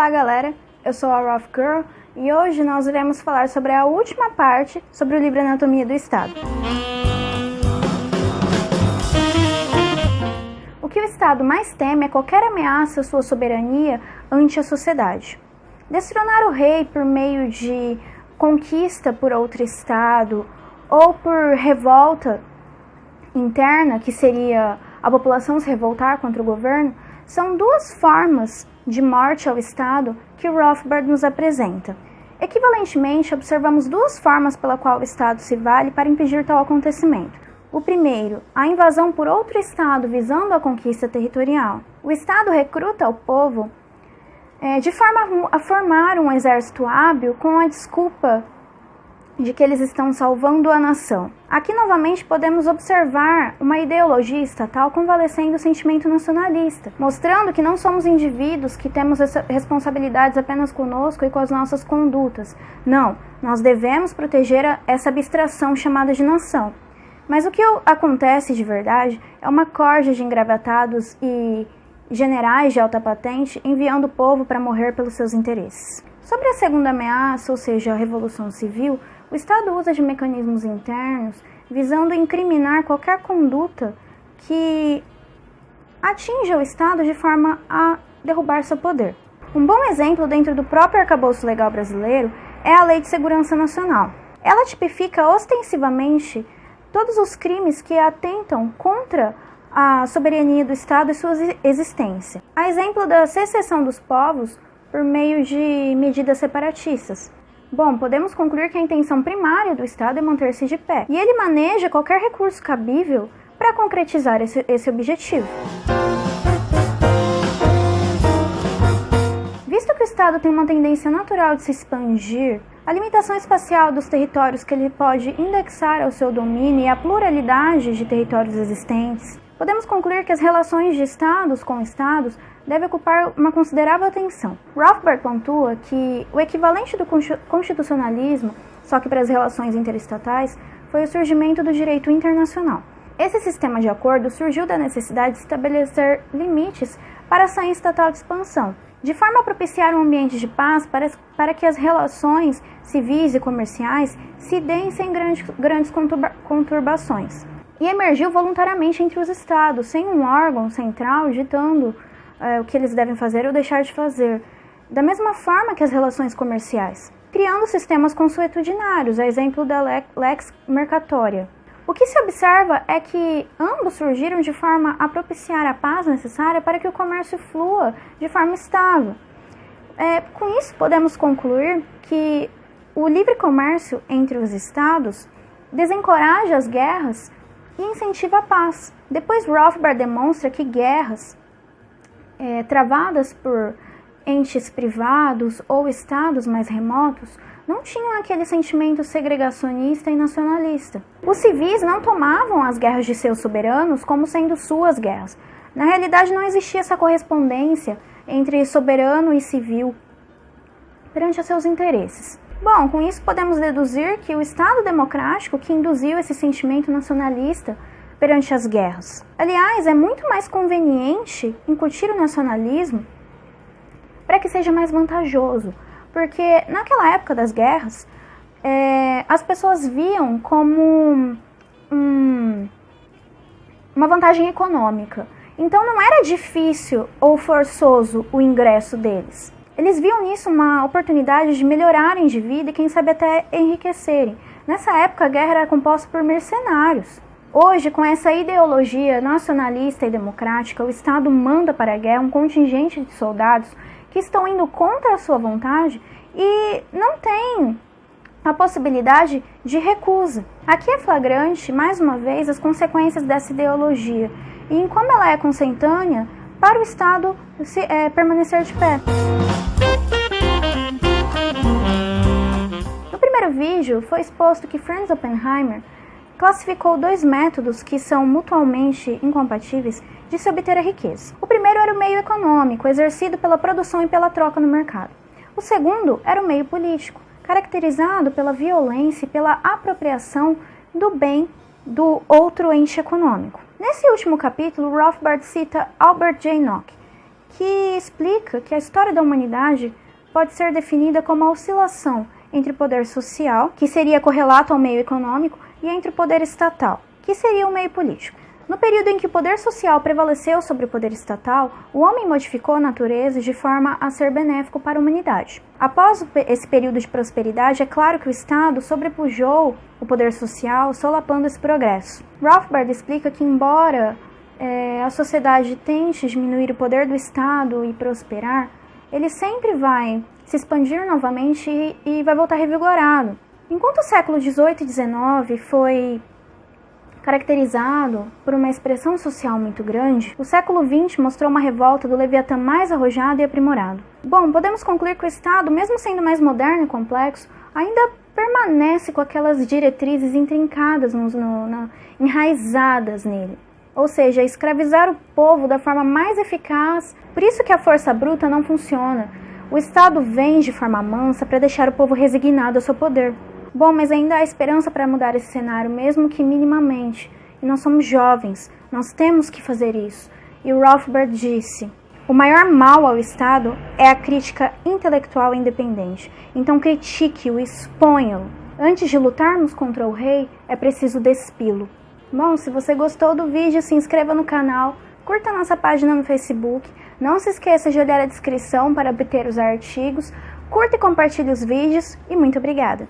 Olá galera, eu sou a Rough Girl e hoje nós iremos falar sobre a última parte sobre o livro Anatomia do Estado. O que o Estado mais teme é qualquer ameaça à sua soberania ante a sociedade. Destronar o rei por meio de conquista por outro Estado ou por revolta interna, que seria a população se revoltar contra o governo, são duas formas de morte ao Estado que o Rothbard nos apresenta. Equivalentemente, observamos duas formas pela qual o Estado se vale para impedir tal acontecimento. O primeiro, a invasão por outro Estado visando a conquista territorial. O Estado recruta o povo de forma a formar um exército hábil com a desculpa de que eles estão salvando a nação. Aqui novamente podemos observar uma ideologia estatal convalescendo o sentimento nacionalista, mostrando que não somos indivíduos que temos responsabilidades apenas conosco e com as nossas condutas. Não, nós devemos proteger essa abstração chamada de nação. Mas o que acontece de verdade é uma corja de engravatados e generais de alta patente enviando o povo para morrer pelos seus interesses. Sobre a segunda ameaça, ou seja, a Revolução Civil, o Estado usa de mecanismos internos visando incriminar qualquer conduta que atinja o Estado de forma a derrubar seu poder. Um bom exemplo dentro do próprio arcabouço legal brasileiro é a Lei de Segurança Nacional. Ela tipifica ostensivamente todos os crimes que atentam contra a soberania do Estado e sua existência. A exemplo da secessão dos povos por meio de medidas separatistas. Bom, podemos concluir que a intenção primária do Estado é manter-se de pé, e ele maneja qualquer recurso cabível para concretizar esse objetivo. Visto que o Estado tem uma tendência natural de se expandir, a limitação espacial dos territórios que ele pode indexar ao seu domínio e a pluralidade de territórios existentes, podemos concluir que as relações de Estados com Estados devem ocupar uma considerável atenção. Rothbard pontua que o equivalente do constitucionalismo, só que para as relações interestatais, foi o surgimento do direito internacional. Esse sistema de acordo surgiu da necessidade de estabelecer limites para a ação estatal de expansão, de forma a propiciar um ambiente de paz para que as relações civis e comerciais se deem sem grandes conturbações. E emergiu voluntariamente entre os Estados, sem um órgão central ditando o que eles devem fazer ou deixar de fazer, da mesma forma que as relações comerciais, criando sistemas consuetudinários, a exemplo da Lex Mercatoria. O que se observa é que ambos surgiram de forma a propiciar a paz necessária para que o comércio flua de forma estável. Com isso, podemos concluir que o livre comércio entre os Estados desencoraja as guerras e incentiva a paz. Depois, Rothbard demonstra que guerras travadas por entes privados ou estados mais remotos não tinham aquele sentimento segregacionista e nacionalista. Os civis não tomavam as guerras de seus soberanos como sendo suas guerras. Na realidade, não existia essa correspondência entre soberano e civil perante os seus interesses. Bom, com isso podemos deduzir que o Estado democrático que induziu esse sentimento nacionalista perante as guerras. Aliás, é muito mais conveniente incutir o nacionalismo para que seja mais vantajoso, porque naquela época das guerras, as pessoas viam como uma vantagem econômica. Então não era difícil ou forçoso o ingresso deles. Eles viam nisso uma oportunidade de melhorarem de vida e quem sabe até enriquecerem. Nessa época a guerra era composta por mercenários. Hoje, com essa ideologia nacionalista e democrática, o Estado manda para a guerra um contingente de soldados que estão indo contra a sua vontade e não tem a possibilidade de recusa. Aqui é flagrante, mais uma vez, as consequências dessa ideologia e em como ela é consentânea para o Estado permanecer de pé. No primeiro vídeo, foi exposto que Franz Oppenheimer classificou dois métodos que são mutuamente incompatíveis de se obter a riqueza. O primeiro era o meio econômico, exercido pela produção e pela troca no mercado. O segundo era o meio político, caracterizado pela violência e pela apropriação do bem do outro ente econômico. Nesse último capítulo, Rothbard cita Albert J. Nock, que explica que a história da humanidade pode ser definida como a oscilação entre o poder social, que seria correlato ao meio econômico, e entre o poder estatal, que seria o meio político. No período em que o poder social prevaleceu sobre o poder estatal, o homem modificou a natureza de forma a ser benéfico para a humanidade. Após esse período de prosperidade, é claro que o Estado sobrepujou o poder social, solapando esse progresso. Rothbard explica que, embora a sociedade tente diminuir o poder do Estado e prosperar, ele sempre vai se expandir novamente e vai voltar revigorado. Enquanto o século XVIII e XIX foi caracterizado por uma expressão social muito grande, o século XX mostrou uma revolta do Leviatã mais arrojado e aprimorado. Bom, podemos concluir que o Estado, mesmo sendo mais moderno e complexo, ainda permanece com aquelas diretrizes intrincadas, enraizadas nele. Ou seja, escravizar o povo da forma mais eficaz. Por isso que a força bruta não funciona. O Estado vem de forma mansa para deixar o povo resignado ao seu poder. Bom, mas ainda há esperança para mudar esse cenário, mesmo que minimamente. E nós somos jovens, nós temos que fazer isso. E o Rothbard disse: o maior mal ao Estado é a crítica intelectual independente. Então critique-o, exponha-o. Antes de lutarmos contra o rei, é preciso despi-lo. Bom, se você gostou do vídeo, se inscreva no canal, curta a nossa página no Facebook, não se esqueça de olhar a descrição para obter os artigos, curta e compartilhe os vídeos e muito obrigada!